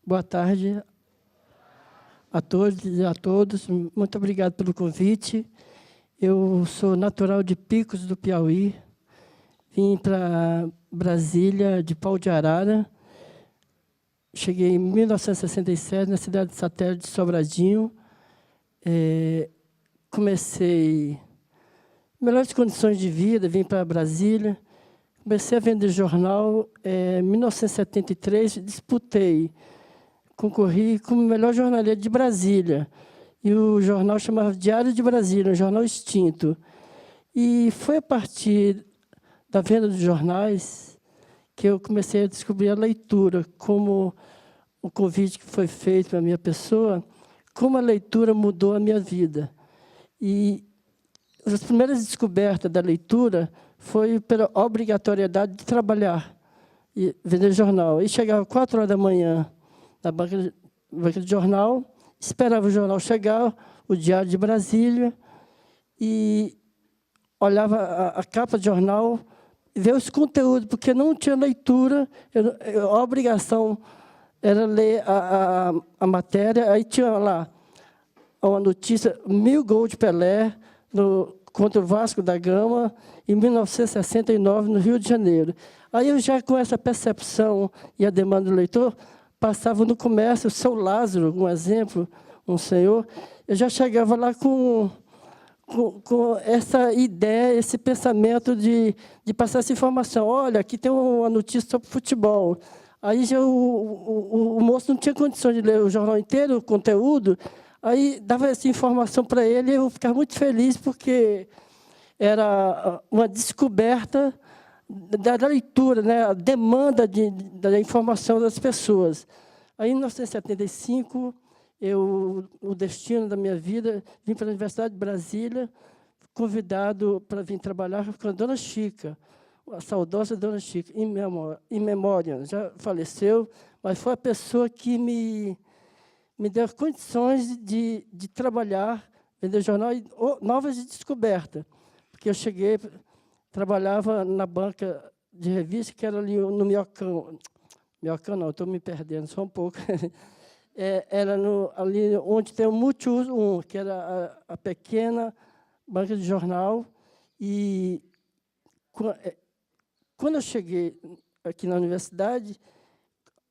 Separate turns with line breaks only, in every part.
Boa tarde a todos e a todos. Muito obrigado pelo convite. Eu sou natural de Picos do Piauí. Vim para Brasília de Pau de Arara. Cheguei em 1967 na cidade de satélite de Sobradinho. Comecei melhores condições de vida, vim para Brasília. Comecei a vender jornal em 1973, concorri como melhor jornaleiro de Brasília. E o jornal chamava Diário de Brasília, um jornal extinto. E foi a partir da venda dos jornais que eu comecei a descobrir a leitura, como o convite que foi feito para a minha pessoa, como a leitura mudou a minha vida. E as primeiras descobertas da leitura foi pela obrigatoriedade de trabalhar e vender jornal. E chegava 4 horas da manhã na banca de jornal, esperava o jornal chegar, o Diário de Brasília, e olhava a capa de jornal, ver os conteúdos, porque não tinha leitura, a obrigação era ler a matéria, aí tinha lá uma notícia, 1000 gols de Pelé contra o Vasco da Gama, em 1969, no Rio de Janeiro. Aí eu já, com essa percepção e a demanda do leitor, passava no comércio, o seu Lázaro, um exemplo, um senhor, eu já chegava lá com essa ideia, esse pensamento de passar essa informação. Olha, aqui tem uma notícia sobre futebol. Aí já o moço não tinha condições de ler o jornal inteiro, o conteúdo, aí dava essa informação para ele e eu ficava muito feliz, porque era uma descoberta da leitura, né? A demanda da informação das pessoas. Aí, em 1975, o destino da minha vida, vim para a Universidade de Brasília, convidado para vir trabalhar com a Dona Chica, a saudosa Dona Chica, em memória, já faleceu, mas foi a pessoa que me deu condições de trabalhar, vender jornal, novas de descoberta. Porque eu cheguei, trabalhava na banca de revista, que era ali no Minhocão. Minhocão não, estou me perdendo só um pouco. Era ali onde tem o Multiuso 1, que era a pequena banca de jornal. E quando eu cheguei aqui na universidade,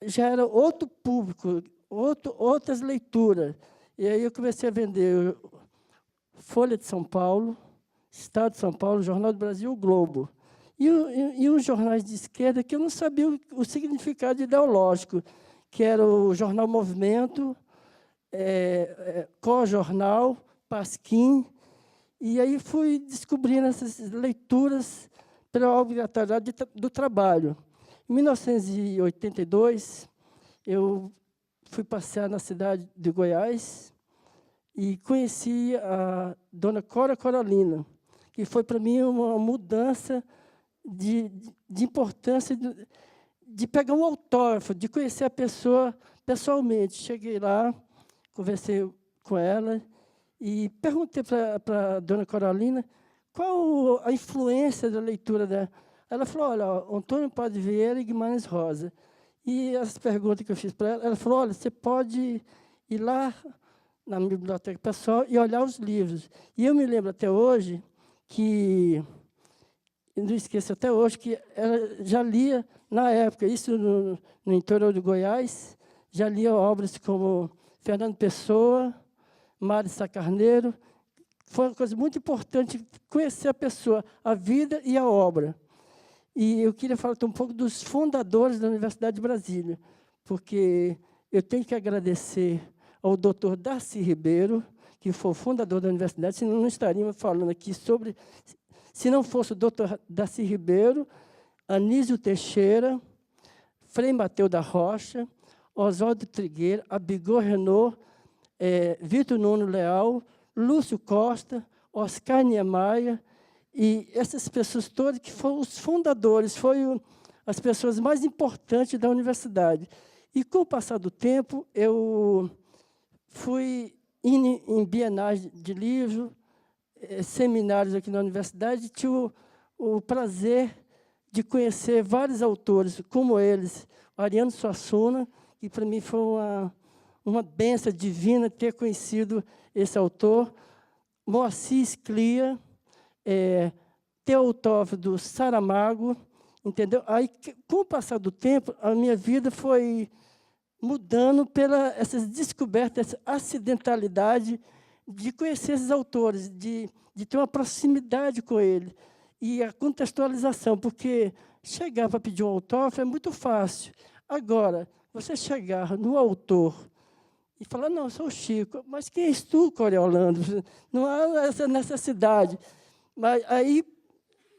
já era outro público, outras leituras. E aí eu comecei a vender Folha de São Paulo, Estado de São Paulo, Jornal do Brasil, o Globo. E uns jornais de esquerda que eu não sabia o significado ideológico, que era o Jornal Movimento, Co-Jornal, Pasquim. E aí fui descobrindo essas leituras pela obrigatoriedade do trabalho. Em 1982, eu fui passear na cidade de Goiás e conheci a dona Cora Coralina, que foi, para mim, uma mudança de importância, de pegar um autógrafo, de conhecer a pessoa pessoalmente. Cheguei lá, conversei com ela e perguntei para a dona Coralina qual a influência da leitura dela. Ela falou, olha, Antônio Padre Vieira e Guimarães Rosa. E as perguntas que eu fiz para ela, ela falou, olha, você pode ir lá na minha biblioteca pessoal e olhar os livros. E eu me lembro até hoje que, não esqueço até hoje, que ela já lia, na época, isso no interior de Goiás, já lia obras como Fernando Pessoa, Mário Sá Carneiro. Foi uma coisa muito importante conhecer a pessoa, a vida e a obra. E eu queria falar um pouco dos fundadores da Universidade de Brasília, porque eu tenho que agradecer ao doutor Darcy Ribeiro, que foi o fundador da universidade, senão não estaríamos falando aqui sobre... Se não fosse o doutor Darcy Ribeiro, Anísio Teixeira, Frei Mateus da Rocha, Oswaldo Trigueiro, Abigor Renault, Vitor Nuno Leal, Lúcio Costa, Oscar Niemeyer, e essas pessoas todas que foram os fundadores, foram as pessoas mais importantes da universidade. E, com o passar do tempo, eu fui indo em bienais de livro, seminários aqui na universidade, tive o prazer de conhecer vários autores, como eles, Ariano Suassuna, que para mim foi uma bênção divina ter conhecido esse autor, Moacir Sclia, Teotófilo Saramago, entendeu? Aí, com o passar do tempo, a minha vida foi mudando pela essas descobertas, essa acidentalidade de conhecer esses autores, de ter uma proximidade com ele, e a contextualização, porque chegar para pedir um autógrafo é muito fácil. Agora, você chegar no autor e falar, não, eu sou o Chico, mas quem és tu, Coriolano? Não há essa necessidade. Mas aí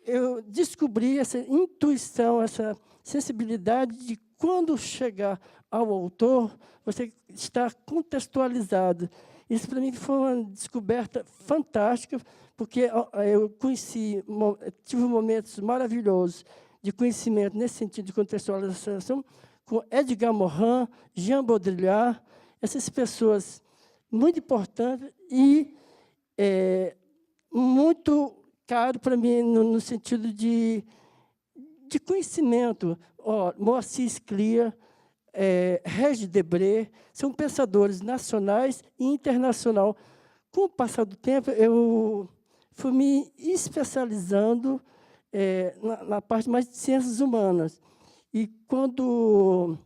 eu descobri essa intuição, essa sensibilidade de quando chegar ao autor, você está contextualizado. Isso, para mim, foi uma descoberta fantástica, porque eu tive momentos maravilhosos de conhecimento nesse sentido de contextualização com Edgar Morin, Jean Baudrillard, essas pessoas muito importantes e muito caro para mim no sentido de conhecimento. Moacir Sclia, Regis Debray, são pensadores nacionais e internacionais. Com o passar do tempo, eu fui me especializando na parte mais de ciências humanas. E quando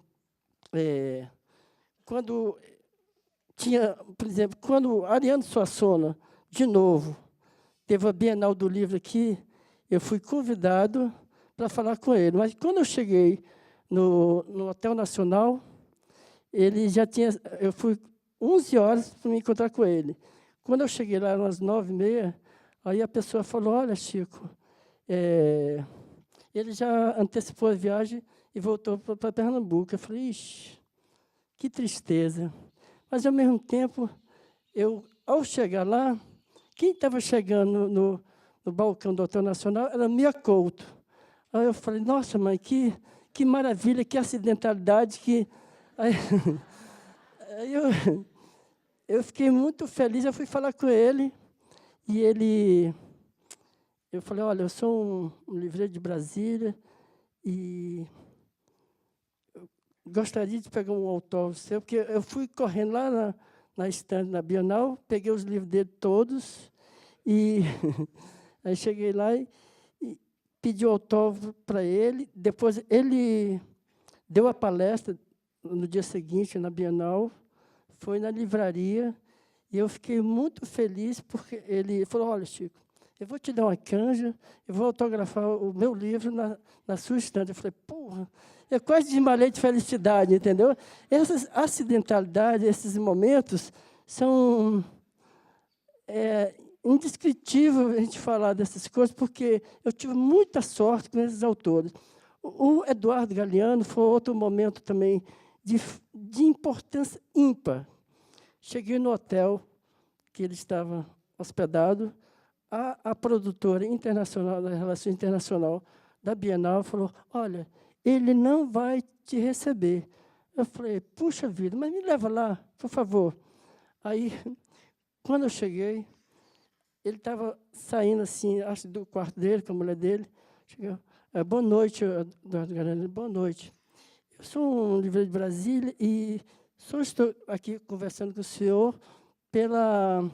tinha, por exemplo, quando Ariano Suassuna, de novo, teve a Bienal do Livro aqui, eu fui convidado para falar com ele. Mas quando eu cheguei no Hotel Nacional, ele já tinha... Eu fui 11 horas para me encontrar com ele. Quando eu cheguei lá, umas 9h30, aí a pessoa falou, olha, Chico, ele já antecipou a viagem e voltou para Pernambuco. Eu falei, ixi, que tristeza. Mas, ao mesmo tempo, ao chegar lá, quem estava chegando no balcão do Hotel Nacional era Mia Couto. Aí eu falei, nossa, mãe, que maravilha, que acidentalidade. Aí eu fiquei muito feliz, eu fui falar com ele, e eu falei, olha, eu sou um livreiro de Brasília, e eu gostaria de pegar um autógrafo seu, porque eu fui correndo lá na estande, na Bienal, peguei os livros dele todos, e aí cheguei lá e pedi o autógrafo para ele. Depois, ele deu a palestra no dia seguinte, na Bienal, foi na livraria, e eu fiquei muito feliz, porque ele falou, olha, Chico, eu vou te dar uma canja, eu vou autografar o meu livro na sua estante. Eu falei, porra, eu quase desmalhei de felicidade, entendeu? Essas acidentalidades, esses momentos, são indescritível a gente falar dessas coisas, porque eu tive muita sorte com esses autores. O Eduardo Galeano foi outro momento também de importância ímpar. Cheguei no hotel que ele estava hospedado, a produtora internacional da Relação Internacional da Bienal falou, olha, ele não vai te receber. Eu falei, puxa vida, mas me leva lá, por favor. Aí, quando eu cheguei, ele estava saindo assim, acho, do quarto dele, com a mulher dele. Chegou, boa noite, Eduardo Galeano, boa noite. Eu sou um livreiro de Brasília e só estou aqui conversando com o senhor pela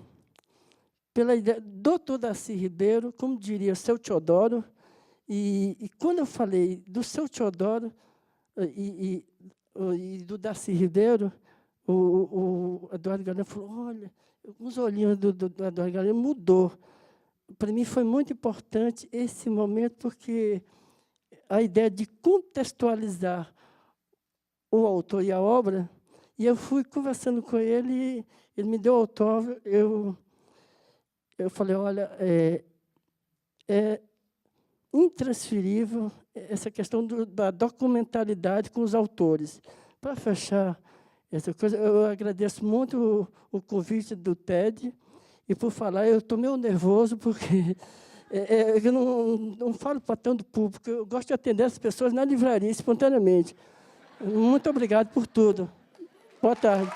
ideia do Dr. Darcy Ribeiro, como diria o seu Teodoro. E quando eu falei do seu Teodoro e do Darcy Ribeiro, o Eduardo Galeano falou, olha, os olhinhos do Eduardo Galeano mudou. Para mim foi muito importante esse momento, porque a ideia de contextualizar o autor e a obra, e eu fui conversando com ele, ele me deu o autógrafo, eu falei, olha, é intransferível essa questão da documentalidade com os autores. Para fechar essa coisa, eu agradeço muito o convite do TED, e por falar, eu estou meio nervoso, porque eu não falo para tanto público, eu gosto de atender as pessoas na livraria, espontaneamente. Muito obrigado por tudo. Boa tarde.